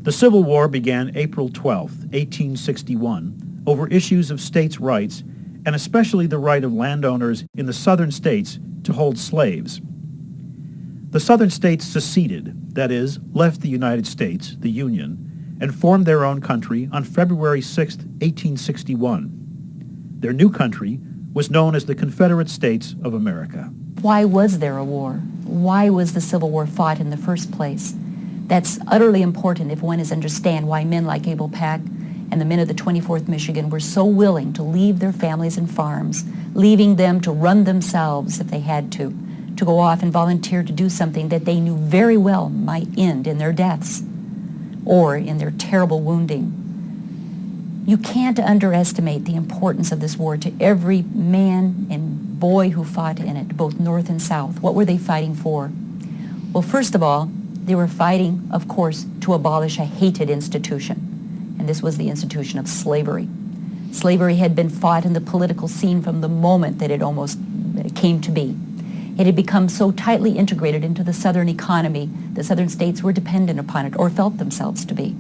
The Civil War began April 12, 1861, over issues of states' rights, and especially the right of landowners in the southern states to hold slaves. The southern states seceded, that is, left the United States, the Union, and formed their own country on February 6, 1861. Their new country was known as the Confederate States of America. Why was there a war? Why was the Civil War fought in the first place? That's utterly important if one is to understand why men like Abel Peck and the men of the 24th Michigan were so willing to leave their families and farms, leaving them to run themselves if they had to go off and volunteer to do something that they knew very well might end in their deaths or in their terrible wounding. You can't underestimate the importance of this war to every man and boy who fought in it, both North and South. What were they fighting for? Well, first of all, they were fighting, of course, to abolish a hated institution, and this was the institution of slavery. Slavery had been fought in the political scene from the moment that it almost came to be. It had become so tightly integrated into the Southern economy, the Southern states were dependent upon it, or felt themselves to be.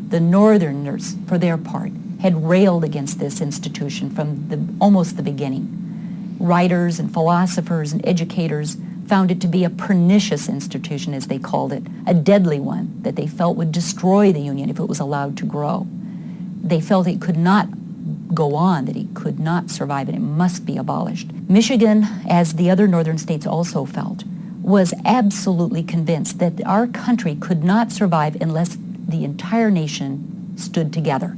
The Northerners, for their part, had railed against this institution from almost the beginning. Writers and philosophers and educators found it to be a pernicious institution, as they called it, a deadly one that they felt would destroy the Union if it was allowed to grow. They felt it could not go on, that it could not survive, and it must be abolished. Michigan, as the other northern states also felt, was absolutely convinced that our country could not survive unless the entire nation stood together,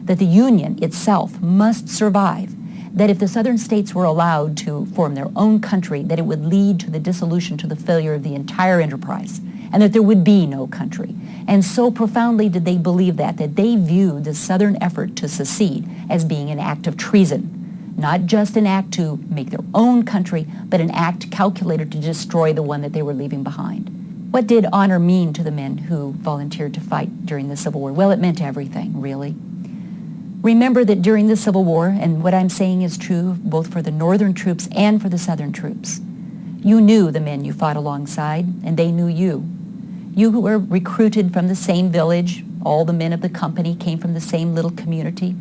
that the Union itself must survive, that if the southern states were allowed to form their own country, that it would lead to the dissolution, to the failure of the entire enterprise, and that there would be no country. And so profoundly did they believe that they viewed the southern effort to secede as being an act of treason, not just an act to make their own country, but an act calculated to destroy the one that they were leaving behind. What did honor mean to the men who volunteered to fight during the Civil War? Well, it meant everything, really. Remember that during the Civil War, and what I'm saying is true both for the northern troops and for the southern troops, you knew the men you fought alongside, and they knew you. You who were recruited from the same village, all the men of the company came from the same little community.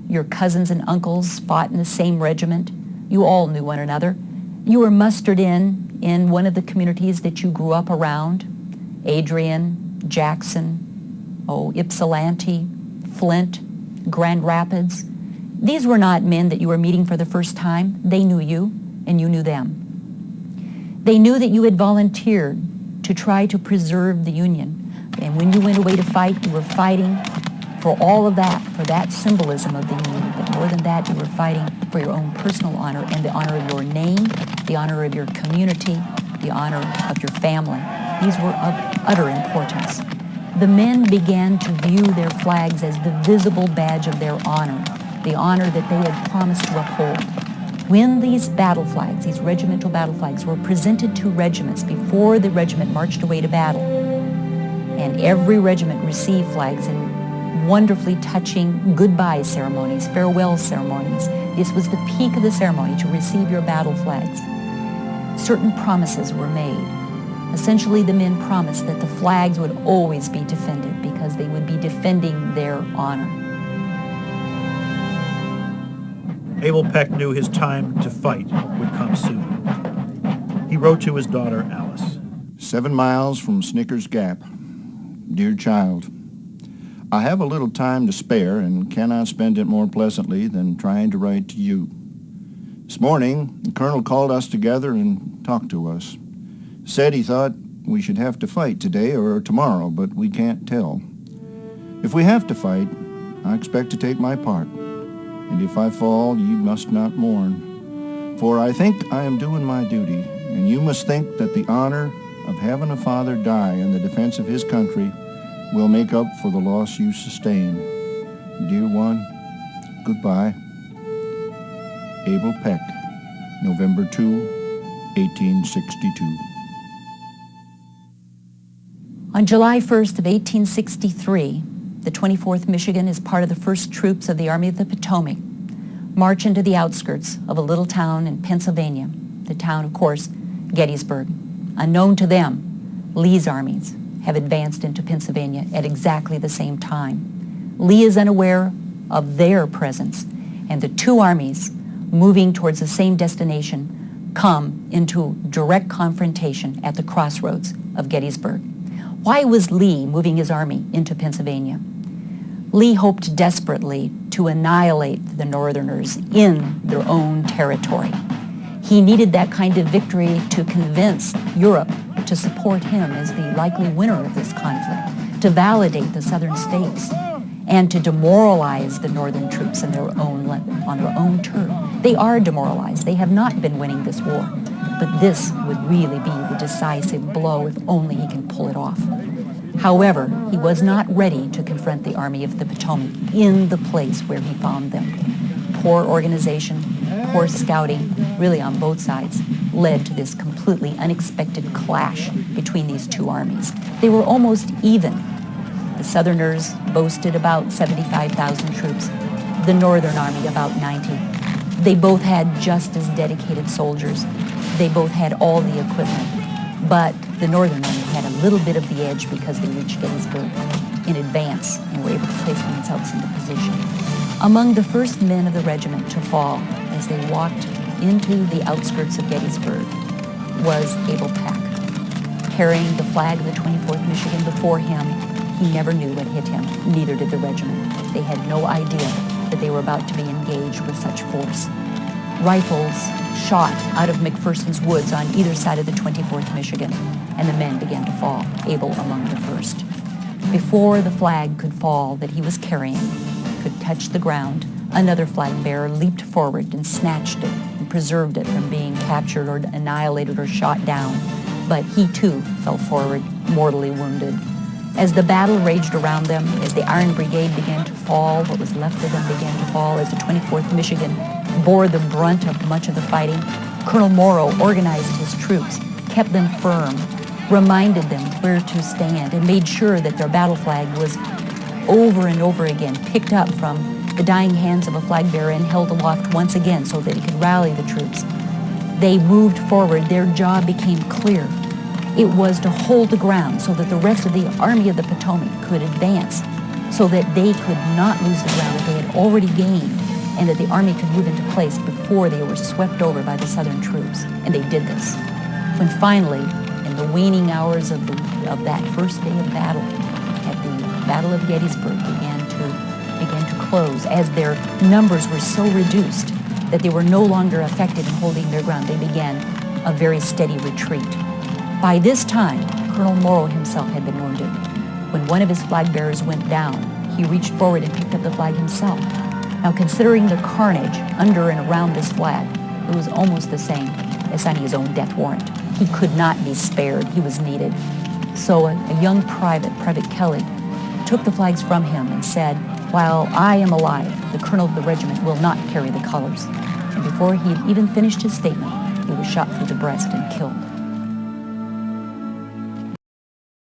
Your cousins and uncles fought in the same regiment. You all knew one another. You were mustered in one of the communities that you grew up around, Adrian, Jackson, Ypsilanti, Flint, Grand Rapids. These were not men that you were meeting for the first time. They knew you, and you knew them. They knew that you had volunteered to try to preserve the Union. And when you went away to fight, you were fighting for all of that, for that symbolism of the Union. But more than that, you were fighting for your own personal honor and the honor of your name, the honor of your community, the honor of your family. These were of utter importance. The men began to view their flags as the visible badge of their honor, the honor that they had promised to uphold. When these battle flags, these regimental battle flags, were presented to regiments before the regiment marched away to battle, and every regiment received flags in wonderfully touching goodbye ceremonies, farewell ceremonies. This was the peak of the ceremony, to receive your battle flags. Certain promises were made. Essentially, the men promised that the flags would always be defended because they would be defending their honor. Abel Peck knew his time to fight would come soon. He wrote to his daughter, Alice. 7 miles from Snicker's Gap. Dear child, I have a little time to spare and cannot spend it more pleasantly than trying to write to you. This morning, the colonel called us together and talked to us. Said he thought we should have to fight today or tomorrow, but we can't tell. If we have to fight, I expect to take my part. And if I fall, you must not mourn. For I think I am doing my duty, and you must think that the honor of having a father die in the defense of his country will make up for the loss you sustain. Dear one, goodbye. Abel Peck, November 2, 1862. On July 1st of 1863, the 24th Michigan, as part of the 1st Troops of the Army of the Potomac, march into the outskirts of a little town in Pennsylvania, the town, of course, Gettysburg. Unknown to them, Lee's armies have advanced into Pennsylvania at exactly the same time. Lee is unaware of their presence, and the two armies moving towards the same destination come into direct confrontation at the crossroads of Gettysburg. Why was Lee moving his army into Pennsylvania? Lee hoped desperately to annihilate the Northerners in their own territory. He needed that kind of victory to convince Europe to support him as the likely winner of this conflict, to validate the southern states, and to demoralize the northern troops on their own turf. They are demoralized. They have not been winning this war. But this would really be the decisive blow if only he can pull it off. However, he was not ready to confront the Army of the Potomac in the place where he found them. Poor organization, poor scouting, really on both sides, led to this completely unexpected clash between these two armies. They were almost even. The Southerners boasted about 75,000 troops, the Northern Army about 90. They both had just as dedicated soldiers. They both had all the equipment, but the Northern Army had a little bit of the edge because they reached Gettysburg in advance and were able to place themselves into position. Among the first men of the regiment to fall as they walked into the outskirts of Gettysburg was Abel Pack. Carrying the flag of the 24th Michigan before him, he never knew what hit him, neither did the regiment. They had no idea that they were about to be engaged with such force. Rifles shot out of McPherson's woods on either side of the 24th Michigan, and the men began to fall, Abel among the first. Before the flag could fall that he was carrying could touch the ground, another flag bearer leaped forward and snatched it and preserved it from being captured or annihilated or shot down. But he too fell forward, mortally wounded. As the battle raged around them, as the Iron Brigade began to fall, what was left of them began to fall, as the 24th Michigan bore the brunt of much of the fighting, Colonel Morrow organized his troops, kept them firm, reminded them where to stand, and made sure that their battle flag was over and over again picked up from the dying hands of a flag bearer and held aloft once again so that he could rally the troops. They moved forward. Their job became clear. It was to hold the ground so that the rest of the Army of the Potomac could advance, so that they could not lose the ground that they had already gained, and that the Army could move into place before they were swept over by the Southern troops. And they did this. When finally, in the waning hours of that first day of battle, at the Battle of Gettysburg began to close, as their numbers were so reduced that they were no longer effective in holding their ground, they began a very steady retreat. By this time, Colonel Morrow himself had been wounded. When one of his flag bearers went down, he reached forward and picked up the flag himself. Now, considering the carnage under and around this flag, it was almost the same as signing his own death warrant. He could not be spared. He was needed. So a young private, Private Kelly, took the flags from him and said, "While I am alive, the colonel of the regiment will not carry the colors." And before he had even finished his statement, he was shot through the breast and killed.